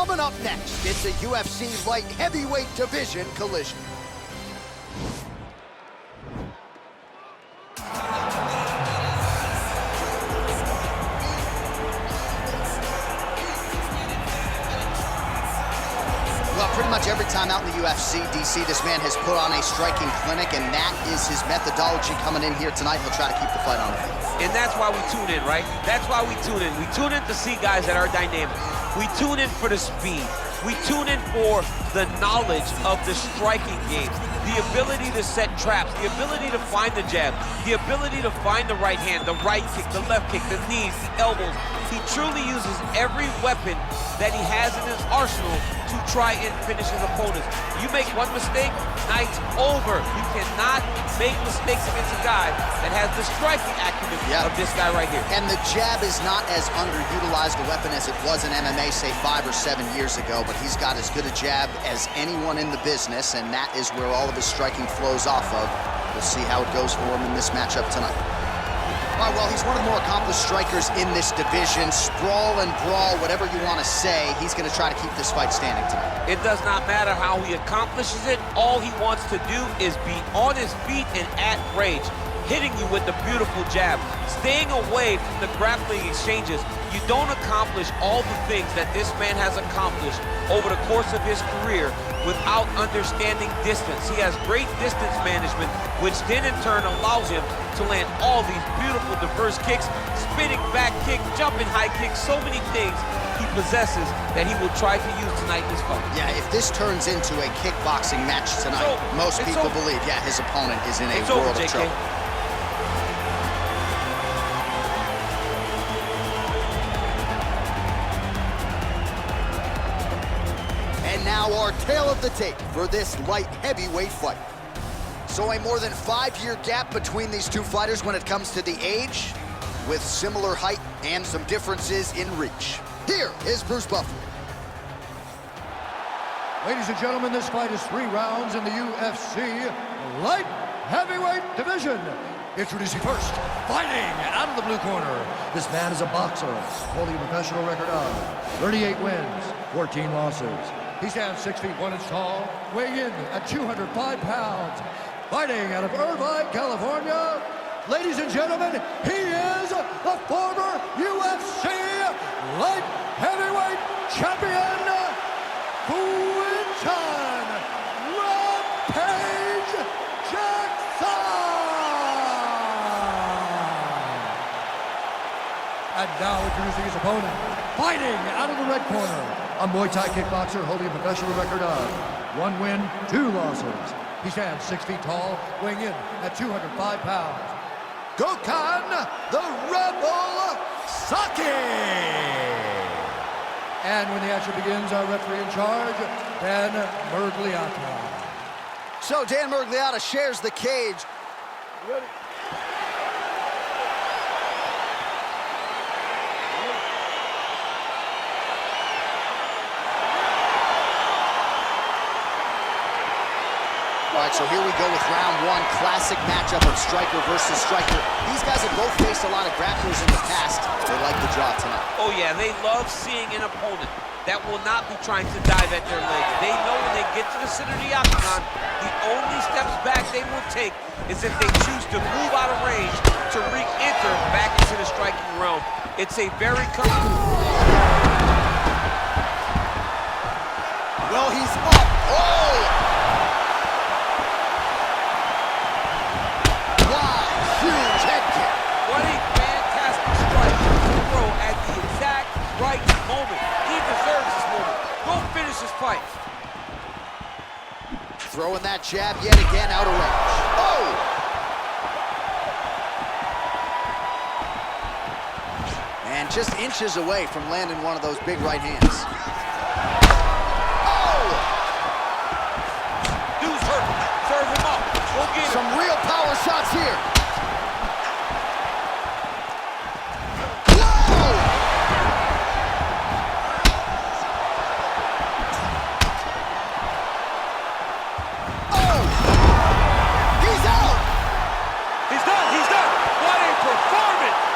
Coming up next, it's a UFC light heavyweight division collision. Well, pretty much every time out in the UFC, DC, this man has put on a striking clinic, and that is his methodology coming in here tonight. He'll try to keep the fight on it. And that's why we tune in, right? That's why we tune in. We tune in to see guys that are dynamic. We tune in for the speed. We tune in for the knowledge of the striking game, the ability to set traps, the ability to find the jab, the ability to find the right hand, the right kick, the left kick, the knees, the elbows. He truly uses every weapon that he has in his arsenal to try and finish his opponents. You make one mistake, night's over. You cannot make mistakes against a guy that has the striking acumen of this guy right here. And the jab is not as underutilized a weapon as it was in MMA, say 5 or 7 years ago, but he's got as good a jab as anyone in the business, and that is where all of his striking flows off of. We'll see how it goes for him in this matchup tonight. All right, well, he's one of the more accomplished strikers in this division. Sprawl and brawl, whatever you want to say, he's going to try to keep this fight standing tonight. It does not matter how he accomplishes it. All he wants to do is be on his feet and at range, hitting you with the beautiful jab, staying away from the grappling exchanges. You don't accomplish all the things that this man has accomplished over the course of his career without understanding distance. He has great distance management, which then in turn allows him to land all these beautiful diverse kicks, spinning back kick, jumping high kicks, so many things he possesses that he will try to use tonight in this fight. Yeah, if this turns into a kickboxing match tonight, most people believe, his opponent is in a world of trouble. And now our tale of the tape for this light heavyweight fight. So a more than 5-year gap between these two fighters when it comes to the age, with similar height and some differences in reach. Here is Bruce Buffer. Ladies and gentlemen, this fight is 3 rounds in the UFC light heavyweight division. Introducing first, fighting out of the blue corner. This man is a boxer, holding a professional record of 38 wins, 14 losses. He stands 6 feet 1 inch tall, weighing in at 205 pounds. Fighting out of Irvine, California, ladies and gentlemen, he is the former UFC light heavyweight champion, Quinton Rampage Jackson. And now introducing his opponent, fighting out of the red corner, a Muay Thai kickboxer holding a professional record of 1 win, 2 losses. He stands 6 feet tall, weighing in at 205 pounds. Gokhan, the Rebel Saki. And when the action begins, our referee in charge, Dan Mergliata. So Dan Mergliata shares the cage. Ready? All right, so here we go with round 1, classic matchup of striker versus striker. These guys have both faced a lot of grapplers in the past. They like the draw tonight. Oh yeah, they love seeing an opponent that will not be trying to dive at their legs. They know when they get to the center of the octagon, the only steps back they will take is if they choose to move out of range to re-enter back into the striking realm. It's a very comfortable. Well, he's up. Oh! Huge head kick. What a fantastic strike to throw at the exact right moment. He deserves this moment. Go finish this fight. Throwing that jab yet again out of range. Oh! And just inches away from landing one of those big right hands. Oh! Dude's hurt. Serve him up. Go get him. Some real power shots here.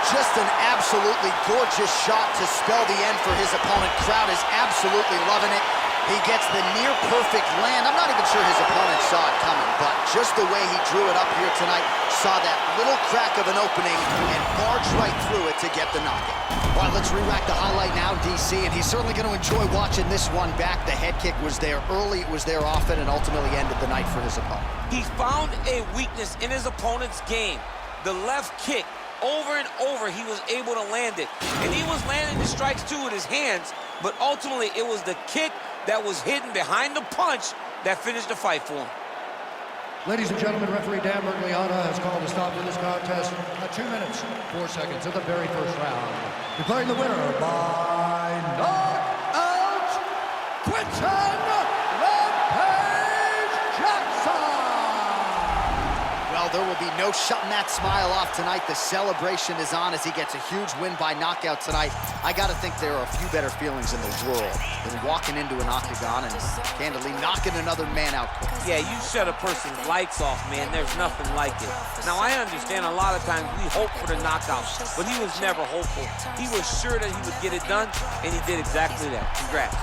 Just an absolutely gorgeous gorgeous shot to spell the end for his opponent. Crowd is absolutely loving it. He gets the near-perfect land. I'm not even sure his opponent saw it coming, but just the way he drew it up here tonight, saw that little crack of an opening and barged right through it to get the knockout. All right, let's re-rack the highlight now, DC, and he's certainly going to enjoy watching this one back. The head kick was there early, it was there often, and ultimately ended the night for his opponent. He found a weakness in his opponent's game. The left kick, over and over, he was able to land it. And he was landing the strikes, too, with his hands, but ultimately it was the kick that was hidden behind the punch that finished the fight for him. Ladies and gentlemen, referee Dan Bergliana has called a stop to this contest at 2 minutes, 4 seconds of the very first round. Declaring the winner by knockout, Quinton Rampage Jackson! Well, there will be no shutting that smile off tonight. The celebration is on as he gets a huge win by knockout tonight. I got to think there are a few better feelings in the world than walking into an octagon and candidly knocking another man out. Yeah, you shut a person's lights off, man. There's nothing like it. Now, I understand a lot of times we hope for the knockout, but he was never hopeful. He was sure that he would get it done, and he did exactly that. Congrats.